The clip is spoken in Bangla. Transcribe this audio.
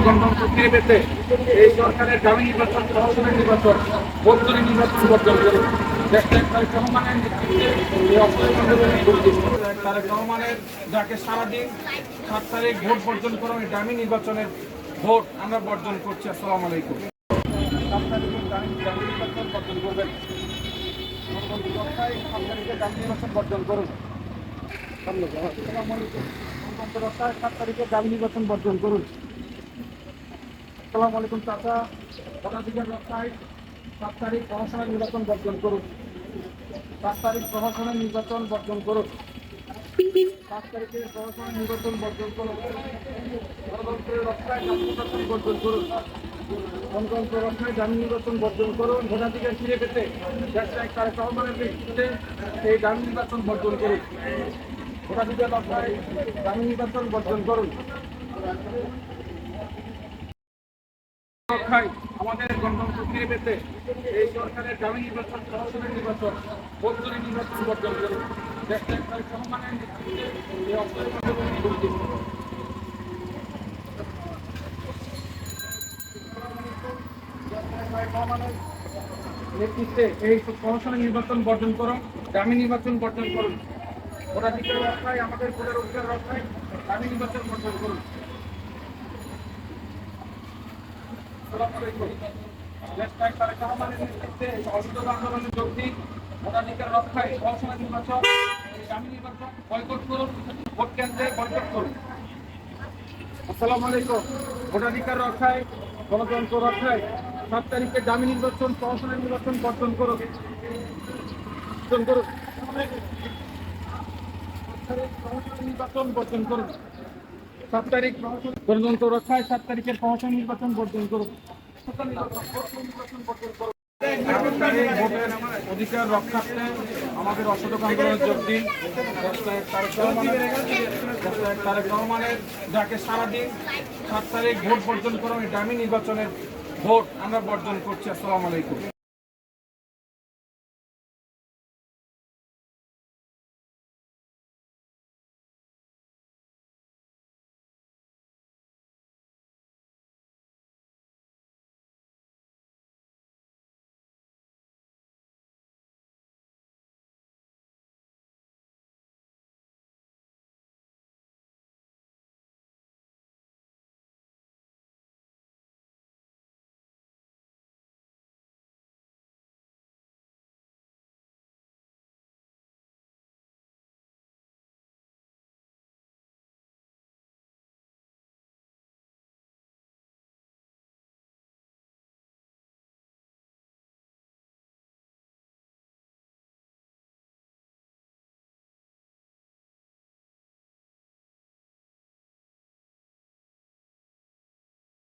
গণতন্ত্র ফিরে পেতে এই সরকারের দামি নির্বাচন, প্রহসনের নির্বাচন, বর্তমানে নির্বাচন বর্জন করুন। তারেক রহমানের নেতৃত্বে এই অপরাধ আন্দোলনের তারেক রহমানের যাকে সারাদিন 7 তারিখ ভোট বর্জন করো, এই দামি নির্বাচনের ভোট আমরা বর্জন করছি। আসসালামু আলাইকুম। 7 তারিখের দামি নির্বাচন বর্জন করবেন। নির্বাচন বর্জন করুন। 7 তারিখে দামি নির্বাচন বর্জন করুন। আসসালামু আলাইকুম চাচা। ভোটাধিকার রক্ষায় 7 তারিখ প্রহসনের নির্বাচন বর্জন করুন। 7 তারিখ প্রহসনের নির্বাচন বর্জন করুন। 7 তারিখে প্রহসনের নির্বাচন বর্জন করুন। গণতন্ত্রের রক্ষায় দামি নির্বাচন বর্জন করুন। গণতন্ত্র রক্ষায় দামি নির্বাচন বর্জন করুন। ভোটাধিকার ফিরে পেতে তারেক রহমানের নেতৃত্বে এই দামি নির্বাচন বর্জন করুন। ভোটাধিকার রক্ষায় দামি নির্বাচন বর্জন করুন। রক্ষায় আমাদের গণতন্ত্র ফিরে পেতে এই সরকারের দামি নির্বাচন, প্রহসনের নির্বাচন, বর্তমানে নির্বাচন বর্জন করুন। তারেক রহমানের নেতৃত্বে এই অপরাধ আন্দোলনের নেতৃত্বে এই প্রহসনের নির্বাচন বর্জন করুন। দামি নির্বাচন বর্জন করুন। ভোটাধিকার রক্ষায় আমাদের ভোটের অধিকার রক্ষায় দামি নির্বাচন বর্জন করুন। তারেক রহমানের নেতৃত্বে অসহযোগ আন্দোলনে যোগ দিন। ভোটাধিকার রক্ষায় প্রহসনের নির্বাচন, দামি নির্বাচন বয়কট করুন। ভোট কেন্দ্রে বয়কট করুন। আসসালামু আলাইকুম। ভোটাধিকার রক্ষায়, গণতন্ত্র রক্ষায় 7 তারিখে দামি নির্বাচন, প্রহসনের নির্বাচন বর্জন করুন। নির্বাচন বর্জন করুন। 7 তারিখ গণতন্ত্র রক্ষায় 7 তারিখের প্রহসন নির্বাচন বর্জন করুন। অধিকার রক্ষার্থে আমাদের অসহযোগ আন্দোলনে যোগ দিন। তারেক রহমানের যাকে সারাদিন 7 তারিখ ভোট বর্জন করো, এই দামি নির্বাচনের ভোট আমরা বর্জন করছি। আসসালামু আলাইকুম।